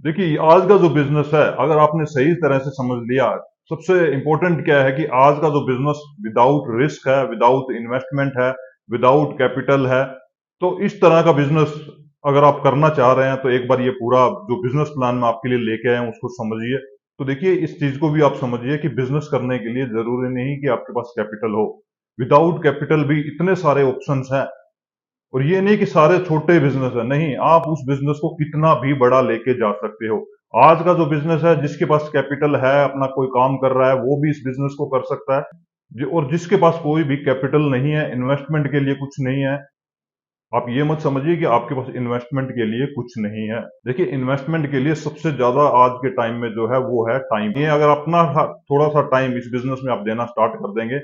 देखिए, आज का जो बिजनेस है, अगर आपने सही तरह से समझ लिया, सबसे इंपॉर्टेंट क्या है कि आज का जो बिजनेस विदाउट रिस्क है, विदाउट इन्वेस्टमेंट है, विदाउट कैपिटल है, तो इस तरह का बिजनेस अगर आप करना चाह रहे हैं तो एक बार ये पूरा जो बिजनेस प्लान मैं आपके लिए लेके आया हूं उसको समझिए। तो देखिए, इस चीज को भी आप समझिए कि बिजनेस करने के लिए जरूरी नहीं कि आपके पास कैपिटल हो। विदाउट कैपिटल भी इतने सारे ऑप्शंस हैं। और ये नहीं कि सारे छोटे बिजनेस है, नहीं, आप उस बिजनेस को कितना भी बड़ा लेके जा सकते हो। आज का जो बिजनेस है, जिसके पास कैपिटल है, अपना कोई काम कर रहा है, वो भी इस बिजनेस को कर सकता है। और जिसके पास कोई भी कैपिटल नहीं है, इन्वेस्टमेंट के लिए कुछ नहीं है, आप ये मत समझिए कि आपके पास इन्वेस्टमेंट के लिए कुछ नहीं है। देखिए, इन्वेस्टमेंट के लिए सबसे ज्यादा आज के टाइम में जो है वो है टाइम। ये अगर अपना थोड़ा सा टाइम इस बिजनेस में आप देना स्टार्ट कर देंगे,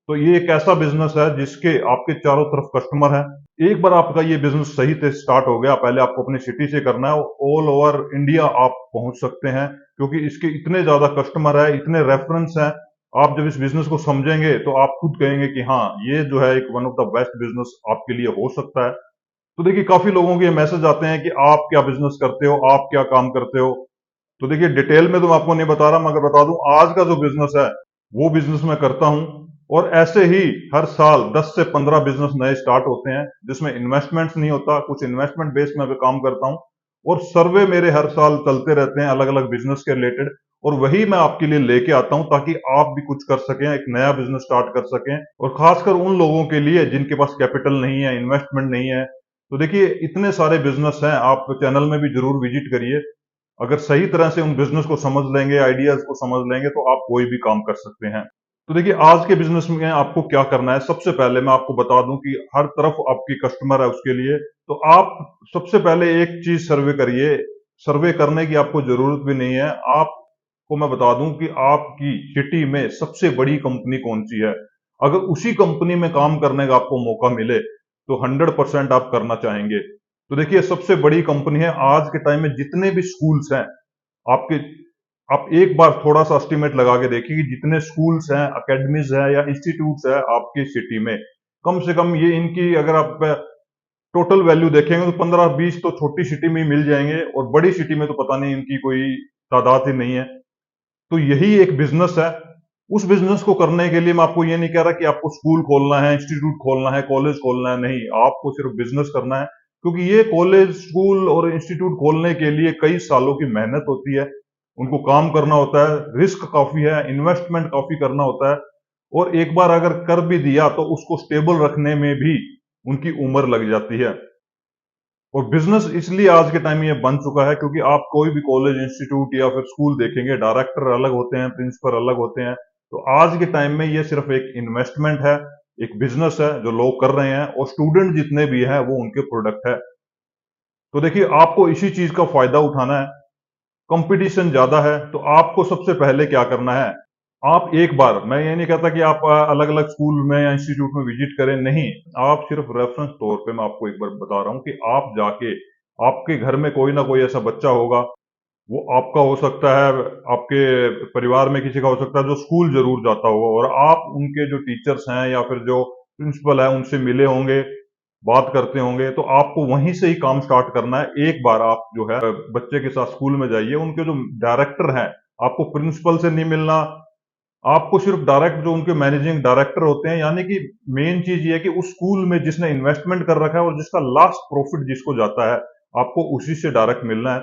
तो ये एक ऐसा बिजनेस है जिसके आपके चारों तरफ कस्टमर है। एक बार आपका ये बिजनेस सही से स्टार्ट हो गया, पहले आपको अपनी सिटी से करना है, ऑल ओवर इंडिया आप पहुंच सकते हैं, क्योंकि इसके इतने ज्यादा कस्टमर है, इतने रेफरेंस हैं। आप जब इस बिजनेस को समझेंगे तो आप खुद कहेंगे कि हाँ, ये जो है एक one of the best business आपके लिए हो सकता है। तो देखिए, काफी लोगों के मैसेज आते हैं कि आप क्या बिजनेस करते हो, आप क्या काम करते हो। तो देखिए, डिटेल में तो मैं आपको नहीं बता रहा, मगर बता दूं, आज का जो बिजनेस है वो बिजनेस मैं करता हूं। और ऐसे ही हर साल 10 से 15 बिजनेस नए स्टार्ट होते हैं, जिसमें इन्वेस्टमेंट्स नहीं होता, कुछ इन्वेस्टमेंट बेस्ड मैं पे काम करता हूं। और सर्वे मेरे हर साल चलते रहते हैं अलग अलग बिजनेस के रिलेटेड, और वही मैं आपके लिए लेके आता हूं ताकि आप भी कुछ कर सकें, एक नया बिजनेस स्टार्ट कर सकें। और खासकर उन लोगों के लिए जिनके पास कैपिटल नहीं है, इन्वेस्टमेंट नहीं है। तो देखिए, इतने सारे बिजनेस हैं, आप चैनल में भी जरूर विजिट करिए। अगर सही तरह से उन बिजनेस को समझ लेंगे, आइडियाज को समझ लेंगे, तो आप कोई भी काम कर सकते हैं। तो देखिए, आज के बिजनेस में आपको क्या करना है, सबसे पहले मैं आपको बता दूं कि हर तरफ आपकी कस्टमर है उसके लिए। तो आप सबसे पहले एक चीज सर्वे करिए। सर्वे करने की आपको जरूरत भी नहीं है। आपको मैं बता दूं कि आपकी सिटी में सबसे बड़ी कंपनी कौन सी है। अगर उसी कंपनी में काम करने का आपको मौका मिले तो 100% आप करना चाहेंगे। तो देखिए, सबसे बड़ी कंपनी है आज के टाइम में, जितने भी स्कूल्स हैं आपके, आप एक बार थोड़ा सा एस्टिमेट लगा के देखिए कि जितने स्कूल्स हैं, अकेडमीज हैं या इंस्टीट्यूट्स हैं आपकी सिटी में, कम से कम ये इनकी अगर आप टोटल वैल्यू देखेंगे तो 15-20 तो छोटी सिटी में ही मिल जाएंगे, और बड़ी सिटी में तो पता नहीं इनकी कोई तादाद ही नहीं है। तो यही एक बिजनेस है। उस बिजनेस को करने के लिए मैं आपको ये नहीं कह रहा कि आपको स्कूल खोलना है, इंस्टीट्यूट खोलना है, कॉलेज खोलना है, नहीं, आपको सिर्फ बिजनेस करना है। क्योंकि ये कॉलेज, स्कूल और इंस्टीट्यूट खोलने के लिए कई सालों की मेहनत होती है, उनको काम करना होता है, रिस्क काफी है, इन्वेस्टमेंट काफी करना होता है। और एक बार अगर कर भी दिया तो उसको स्टेबल रखने में भी उनकी उम्र लग जाती है। और बिजनेस इसलिए आज के टाइम में ये बन चुका है क्योंकि आप कोई भी कॉलेज, इंस्टीट्यूट या फिर स्कूल देखेंगे, डायरेक्टर अलग होते हैं, प्रिंसिपल अलग होते हैं। तो आज के टाइम में ये सिर्फ एक इन्वेस्टमेंट है, एक बिजनेस है जो लोग कर रहे हैं, और स्टूडेंट जितने भी हैं वो उनके प्रोडक्ट है। तो देखिए, आपको इसी चीज का फायदा उठाना है। कंपटीशन ज्यादा है, तो आपको सबसे पहले क्या करना है, आप एक बार, मैं ये नहीं कहता कि आप अलग अलग स्कूल में या इंस्टीट्यूट में विजिट करें, नहीं, आप सिर्फ रेफरेंस तौर पे मैं आपको एक बार बता रहा हूं कि आप जाके, आपके घर में कोई ना कोई ऐसा बच्चा होगा, वो आपका हो सकता है, आपके परिवार में किसी का हो सकता है, जो स्कूल जरूर जाता होगा, और आप उनके जो टीचर्स हैं या फिर जो प्रिंसिपल है उनसे मिले होंगे, बात करते होंगे। तो आपको वहीं से ही काम स्टार्ट करना है। एक बार आप जो है बच्चे के साथ स्कूल में जाइए, उनके जो डायरेक्टर हैं, आपको प्रिंसिपल से नहीं मिलना, आपको सिर्फ डायरेक्ट जो उनके मैनेजिंग डायरेक्टर होते हैं, यानी कि मेन चीज ये है कि उस स्कूल में जिसने इन्वेस्टमेंट कर रखा है और जिसका लास्ट प्रॉफिट जिसको जाता है, आपको उसी से डायरेक्ट मिलना है।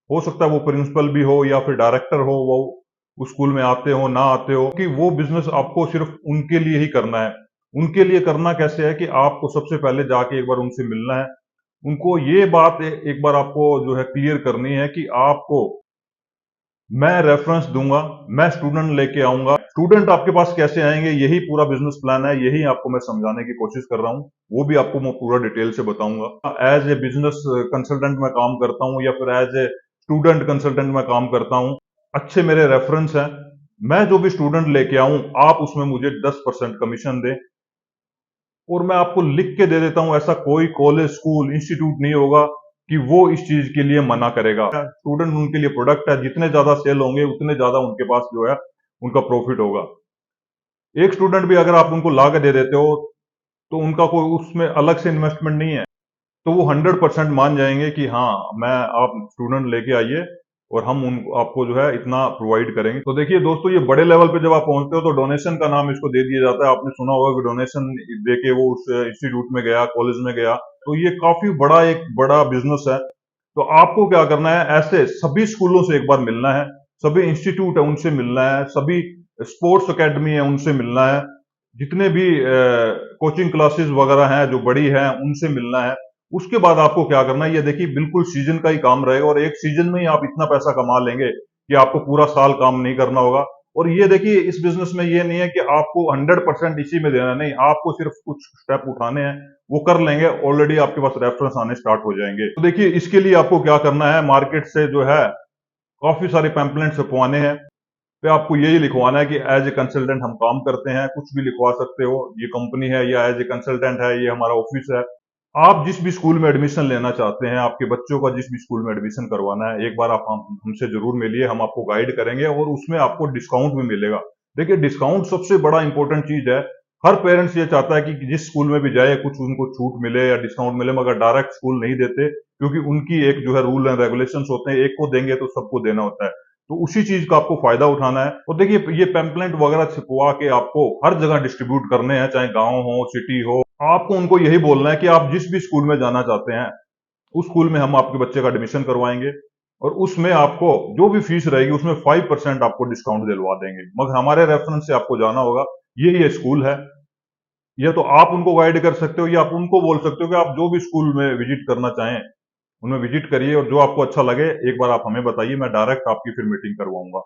हो सकता है वो प्रिंसिपल भी हो या फिर डायरेक्टर हो, वो उस स्कूल में आते हो ना आते हो, कि वो बिजनेस आपको सिर्फ उनके लिए ही करना है। उनके लिए करना कैसे है कि आपको सबसे पहले जाके एक बार उनसे मिलना है। उनको ये बात एक बार आपको जो है क्लियर करनी है कि आपको, मैं रेफरेंस दूंगा, मैं स्टूडेंट लेके आऊंगा, स्टूडेंट आपके पास कैसे आएंगे, यही पूरा बिजनेस प्लान है, यही आपको मैं समझाने की कोशिश कर रहा हूं। वो भी आपको मैं पूरा डिटेल से बताऊंगा। एज ए बिजनेस कंसल्टेंट मैं काम करता हूं या फिर एज ए स्टूडेंट कंसल्टेंट मैं काम करता हूं। अच्छे मेरे रेफरेंस हैं। मैं जो भी स्टूडेंट लेके आऊं, आप उसमें मुझे 10% कमीशन दें, और मैं आपको लिख के दे देता हूं, ऐसा कोई कॉलेज, स्कूल, इंस्टीट्यूट नहीं होगा कि वो इस चीज के लिए मना करेगा। स्टूडेंट उनके लिए प्रोडक्ट है, जितने ज्यादा सेल होंगे उतने ज्यादा उनके पास जो है उनका प्रॉफिट होगा। एक स्टूडेंट भी अगर आप उनको ला के दे देते हो, तो उनका कोई उसमें अलग से इन्वेस्टमेंट नहीं है, तो वो 100% मान जाएंगे कि हाँ, मैं, आप स्टूडेंट लेके आइए, और हम उन आपको जो है इतना प्रोवाइड करेंगे। तो देखिए दोस्तों, ये बड़े लेवल पे जब आप पहुंचते हो तो डोनेशन का नाम इसको दे दिया जाता है। आपने सुना होगा कि डोनेशन दे के वो उस इंस्टीट्यूट में गया, कॉलेज में गया, तो ये काफी बड़ा एक बड़ा बिजनेस है। तो आपको क्या करना है, ऐसे सभी स्कूलों से एक बार मिलना है, सभी इंस्टीट्यूट है उनसे मिलना है, सभी स्पोर्ट्स अकेडमी है उनसे मिलना है, जितने भी कोचिंग क्लासेस वगैरह हैं जो बड़ी हैं उनसे मिलना है। उसके बाद आपको क्या करना है, ये देखिए बिल्कुल सीजन का ही काम रहेगा और एक सीजन में ही आप इतना पैसा कमा लेंगे कि आपको पूरा साल काम नहीं करना होगा। और ये देखिए इस बिजनेस में ये नहीं है कि आपको 100% इसी में देना, नहीं, आपको सिर्फ कुछ स्टेप उठाने हैं, वो कर लेंगे, ऑलरेडी आपके पास रेफरेंस आने स्टार्ट हो जाएंगे। तो देखिए इसके लिए आपको क्या करना है, मार्केट से जो है काफी सारे पैम्पलेट छपवाने हैं। पे आपको यही लिखवाना है कि एज ए कंसल्टेंट हम काम करते हैं, कुछ भी लिखवा सकते हो, ये कंपनी है या एज ए कंसल्टेंट है, ये हमारा ऑफिस है। आप जिस भी स्कूल में एडमिशन लेना चाहते हैं, आपके बच्चों का जिस भी स्कूल में एडमिशन करवाना है, एक बार आप हमसे जरूर मिलिए, हम आपको गाइड करेंगे और उसमें आपको डिस्काउंट भी मिलेगा। देखिए डिस्काउंट सबसे बड़ा इंपॉर्टेंट चीज है। हर पेरेंट्स ये चाहता है कि जिस स्कूल में भी जाए कुछ उनको छूट मिले या डिस्काउंट मिले, मगर डायरेक्ट स्कूल नहीं देते, क्योंकि उनकी एक जो है रूल एंड रेगुलेशंस होते हैं, एक को देंगे तो सबको देना होता है। तो उसी चीज का आपको फायदा उठाना है। और देखिए ये पैम्पलेट वगैरह छिपवा के आपको हर जगह डिस्ट्रीब्यूट करने हैं, चाहे गांव हो, सिटी हो। आपको उनको यही बोलना है कि आप जिस भी स्कूल में जाना चाहते हैं, उस स्कूल में हम आपके बच्चे का एडमिशन करवाएंगे और उसमें आपको जो भी फीस रहेगी उसमें 5% आपको डिस्काउंट दिलवा देंगे, मगर हमारे रेफरेंस से आपको जाना होगा, ये स्कूल है। ये तो आप उनको गाइड कर सकते हो या आप उनको बोल सकते हो कि आप जो भी स्कूल में विजिट करना चाहें उनमें विजिट करिए और जो आपको अच्छा लगे एक बार आप हमें बताइए, मैं डायरेक्ट आपकी फिर मीटिंग करवाऊंगा।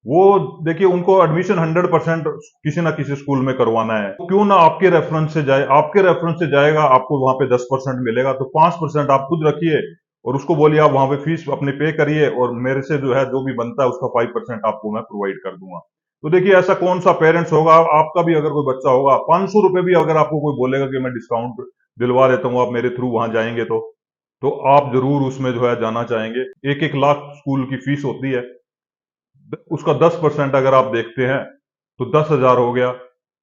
वो देखिए उनको एडमिशन 100% किसी ना किसी स्कूल में करवाना है, तो क्यों ना आपके रेफरेंस से जाए, आपके रेफरेंस से जाएगा, आपको वहां पे 10% मिलेगा, तो 5% आप खुद रखिए और उसको बोलिए आप वहां पे फीस अपने पे करिए और मेरे से जो है जो भी बनता है उसका 5% आपको मैं प्रोवाइड कर दूंगा। तो देखिए ऐसा कौन सा पेरेंट्स होगा, आपका भी अगर कोई बच्चा होगा, 500 रुपए भी अगर आपको कोई बोलेगा कि मैं डिस्काउंट दिलवा देता हूँ आप मेरे थ्रू वहां जाएंगे, तो आप जरूर उसमें जो है जाना चाहेंगे। 1-1 लाख स्कूल की फीस होती है, उसका 10% अगर आप देखते हैं तो 10,000 हो गया।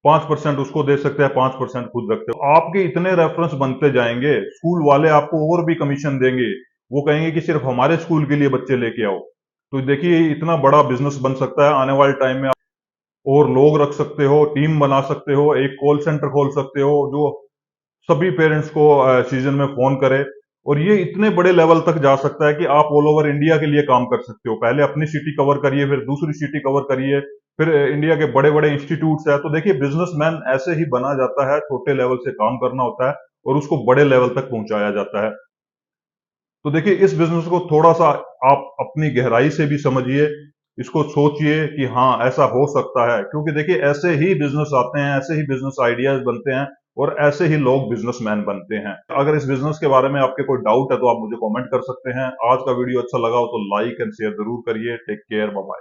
5% उसको दे सकते हैं, 5% खुद रखते हो। आपके इतने रेफरेंस बनते जाएंगे, स्कूल वाले आपको और भी कमीशन देंगे। वो कहेंगे कि सिर्फ हमारे स्कूल के लिए बच्चे लेके आओ। तो देखिए इतना बड़ा बिजनेस बन सकता है आने वाले टाइम में। और लोग रख सकते हो, टीम बना सकते हो, एक कॉल सेंटर खोल सकते हो जो सभी पेरेंट्स को सीजन में फोन करे। और ये इतने बड़े लेवल तक जा सकता है कि आप ऑल ओवर इंडिया के लिए काम कर सकते हो। पहले अपनी सिटी कवर करिए, फिर दूसरी सिटी कवर करिए, फिर इंडिया के बड़े बड़े इंस्टीट्यूट्स है। तो देखिए बिजनेसमैन ऐसे ही बना जाता है, छोटे लेवल से काम करना होता है और उसको बड़े लेवल तक पहुंचाया जाता है। तो देखिए इस बिजनेस को थोड़ा सा आप अपनी गहराई से भी समझिए, इसको सोचिए कि हाँ ऐसा हो सकता है, क्योंकि देखिए ऐसे ही बिजनेस आते हैं, ऐसे ही बिजनेस आइडियाज बनते हैं और ऐसे ही लोग बिजनेसमैन बनते हैं। अगर इस बिजनेस के बारे में आपके कोई डाउट है तो आप मुझे कमेंट कर सकते हैं। आज का वीडियो अच्छा लगा हो तो लाइक एंड शेयर जरूर करिए। Take care, bye bye.